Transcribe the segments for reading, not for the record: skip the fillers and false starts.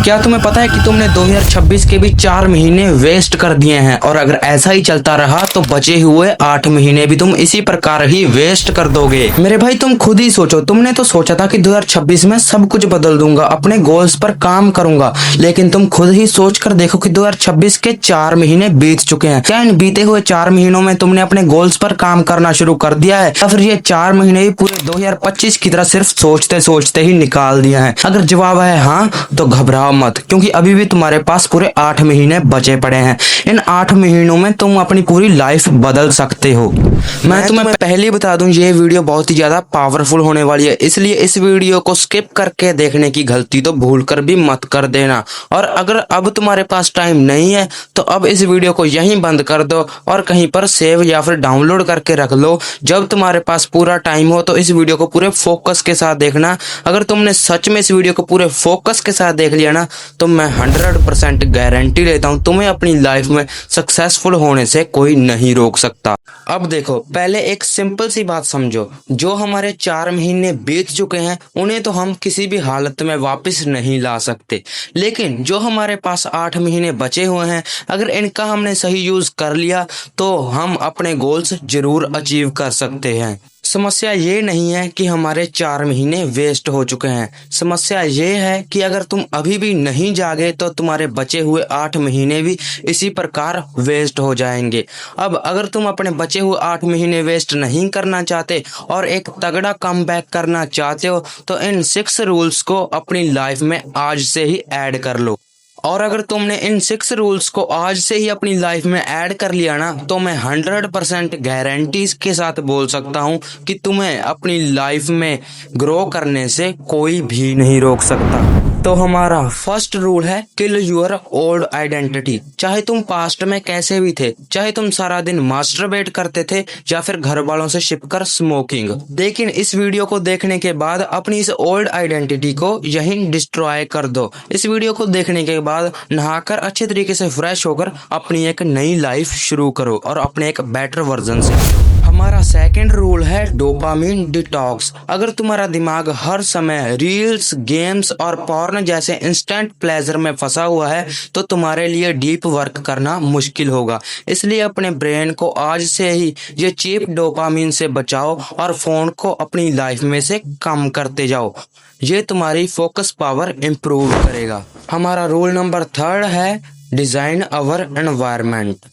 क्या तुम्हें पता है कि तुमने 2026 के भी 4 महीने वेस्ट कर दिए हैं और अगर ऐसा ही चलता रहा तो बचे हुए 8 महीने भी तुम इसी प्रकार ही वेस्ट कर दोगे। मेरे भाई तुम खुद ही सोचो, तुमने तो सोचा था कि 2026 में सब कुछ बदल दूंगा, अपने गोल्स पर काम करूंगा, लेकिन तुम खुद ही सोच कर देखो कि 2026 के 4 महीने बीत चुके हैं। क्या इन बीते हुए 4 महीनों में तुमने अपने गोल्स पर काम करना शुरू कर दिया है या फिर ये 4 महीने ही पूरे 2025 की तरह सिर्फ सोचते सोचते ही निकाल दिया है? अगर जवाब है हाँ तो घबराओ मत, क्योंकि अभी भी तुम्हारे पास पूरे 8 महीने बचे पड़े हैं। इन 8 महीनों में तुम अपनी पूरी लाइफ बदल सकते हो। मैं तुम्हें पहले ही बता दूं, ये वीडियो बहुत ही ज्यादा पावरफुल होने वाली है, इसलिए इस वीडियो को स्किप करके देखने की गलती तो भूल कर भी मत कर देना। और अगर अब तुम्हारे पास टाइम नहीं है तो अब इस वीडियो को यहीं बंद कर दो और कहीं पर सेव या फिर डाउनलोड करके रख लो। जब तुम्हारे पास पूरा टाइम हो तो इस वीडियो को पूरे फोकस के साथ देखना। अगर तुमने सच में इस वीडियो को पूरे फोकस के साथ देख लिया ना तो मैं 100% गारंटी लेता हूं तुम्हें अपनी लाइफ में सक्सेसफुल होने से कोई नहीं रोक सकता। अब देखो, पहले एक सिंपल सी बात समझो, जो हमारे 4 महीने बीत चुके हैं उन्हें तो हम किसी भी हालत में वापस नहीं ला सकते, लेकिन जो हमारे पास 8 महीने बचे हुए हैं अगर इनका हमने सही यूज कर लिया तो हम अपने गोल्स जरूर अचीव कर सकते हैं। समस्या ये नहीं है कि हमारे 4 महीने वेस्ट हो चुके हैं, समस्या ये है कि अगर तुम अभी भी नहीं जागे तो तुम्हारे बचे हुए 8 महीने भी इसी प्रकार वेस्ट हो जाएंगे। अब अगर तुम अपने बचे हुए 8 महीने वेस्ट नहीं करना चाहते और एक तगड़ा कमबैक करना चाहते हो तो इन 6 रूल्स को अपनी लाइफ में आज से ही ऐड कर लो। और अगर तुमने इन 6 रूल्स को आज से ही अपनी लाइफ में ऐड कर लिया ना तो मैं 100% गारंटी के साथ बोल सकता हूँ कि तुम्हें अपनी लाइफ में ग्रो करने से कोई भी नहीं रोक सकता। तो हमारा फर्स्ट रूल है किल यूर ओल्ड आइडेंटिटी। चाहे तुम पास्ट में कैसे भी थे, चाहे तुम सारा दिन मास्टरबेट करते थे या फिर घर वालों से छिपकर स्मोकिंग, लेकिन इस वीडियो को देखने के बाद अपनी इस ओल्ड आइडेंटिटी को यहीं डिस्ट्रॉय कर दो। इस वीडियो को देखने के बाद नहाकर अच्छे तरीके से फ्रेश होकर अपनी एक नई लाइफ शुरू करो और अपने एक बेटर वर्जन से। हमारा सेकंड रूल है डोपामिन डिटॉक्स। अगर तुम्हारा दिमाग हर समय रील्स, गेम्स और पॉर्न जैसे इंस्टेंट प्लेजर में फंसा हुआ है तो तुम्हारे लिए डीप वर्क करना मुश्किल होगा। इसलिए अपने ब्रेन को आज से ही ये चीप डोपामिन से बचाओ और फोन को अपनी लाइफ में से कम करते जाओ। ये तुम्हारी फोकस पावर इंप्रूव करेगा। हमारा रूल नंबर 3 है डिजाइन अवर एनवायरनमेंट।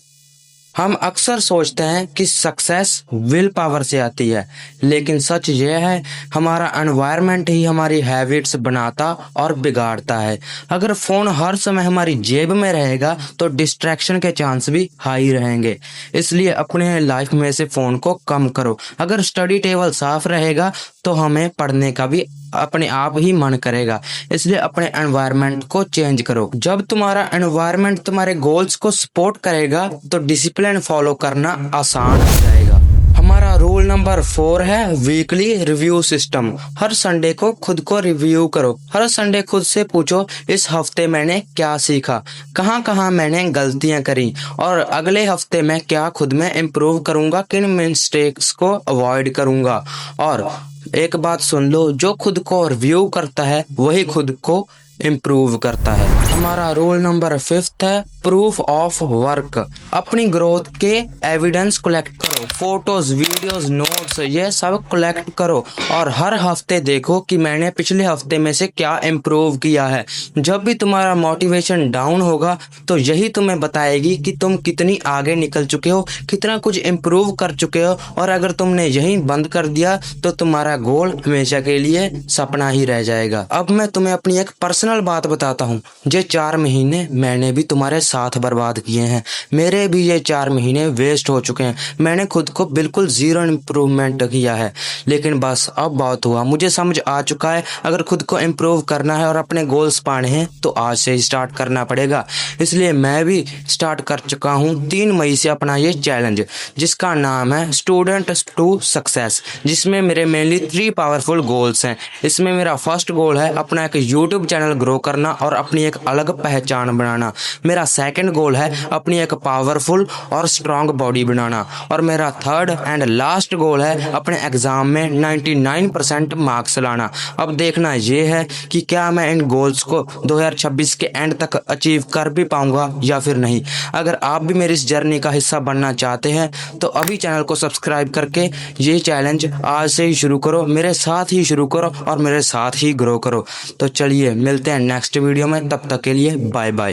हम अक्सर सोचते हैं कि सक्सेस विल पावर से आती है, लेकिन सच ये है हमारा एनवायरनमेंट ही हमारी हैबिट्स बनाता और बिगाड़ता है। अगर फोन हर समय हमारी जेब में रहेगा तो डिस्ट्रैक्शन के चांस भी हाई रहेंगे, इसलिए अपने लाइफ में से फोन को कम करो। अगर स्टडी टेबल साफ रहेगा तो हमें पढ़ने का भी अपने आप ही मन करेगा, इसलिए अपने एनवायरनमेंट को चेंज करो। जब तुम्हारा एनवायरनमेंट तुम्हारे गोल्स को सपोर्ट करेगा तो डिसिप्लिन फॉलो करना आसान हो जाएगा। हमारा रूल नंबर 4 है वीकली रिव्यू सिस्टम। हर संडे को खुद को रिव्यू करो। हर संडे खुद से पूछो इस हफ्ते मैंने क्या सीखा, कहाँ कहाँ मैंने गलतियां करी और अगले हफ्ते मैं क्या खुद में इम्प्रूव करूंगा, किन मिस्टेक्स को अवॉइड करूंगा। और एक बात सुन लो, जो खुद को रिव्यू करता है वही खुद को इम्प्रूव करता है। हमारा रूल नंबर 5 है प्रूफ ऑफ वर्क। अपनी ग्रोथ के एविडेंस कलेक्ट करो, फोटोज, वीडियोस, नोट्स, ये सब कलेक्ट करो और हर हफ्ते देखो कि मैंने पिछले हफ्ते में से क्या इम्प्रूव किया है। जब भी तुम्हारा मोटिवेशन डाउन होगा तो यही तुम्हें बताएगी कि तुम कितनी आगे निकल चुके हो, कितना कुछ इम्प्रूव कर चुके हो। और अगर तुमने यही बंद कर दिया तो तुम्हारा गोल हमेशा के लिए सपना ही रह जाएगा। अब मैं तुम्हें अपनी एक पर्सनल बात बताता हूँ। ये 4 महीने मैंने भी तुम्हारे साथ बर्बाद किए हैं, मेरे भी ये 4 महीने वेस्ट हो चुके हैं। मैंने खुद को बिल्कुल जीरो इम्प्रूवमेंट किया है, लेकिन बस अब बहुत हुआ, मुझे समझ आ चुका है अगर खुद को इम्प्रूव करना है और अपने गोल्स पाने हैं तो आज से ही स्टार्ट करना पड़ेगा। इसलिए मैं भी स्टार्ट कर चुका हूँ 3 मई से अपना ये चैलेंज, जिसका नाम है स्टूडेंट टू सक्सेस, जिसमें मेरे मेनली 3 पावरफुल गोल्स हैं। इसमें मेरा फर्स्ट गोल है अपना एक यूट्यूब चैनल ग्रो करना और अपनी एक अलग पहचान बनाना। मेरा सेकंड गोल है अपनी एक पावरफुल और स्ट्रॉन्ग बॉडी बनाना। और मेरा थर्ड एंड लास्ट गोल है अपने एग्ज़ाम में 99% मार्क्स लाना। अब देखना ये है कि क्या मैं इन गोल्स को 2026 के एंड तक अचीव कर भी पाऊंगा या फिर नहीं। अगर आप भी मेरी इस जर्नी का हिस्सा बनना चाहते हैं तो अभी चैनल को सब्सक्राइब करके ये चैलेंज आज से ही शुरू करो, मेरे साथ ही शुरू करो और मेरे साथ ही ग्रो करो। तो चलिए मिलते हैं नेक्स्ट वीडियो में, तब तक के लिए बाय बाय।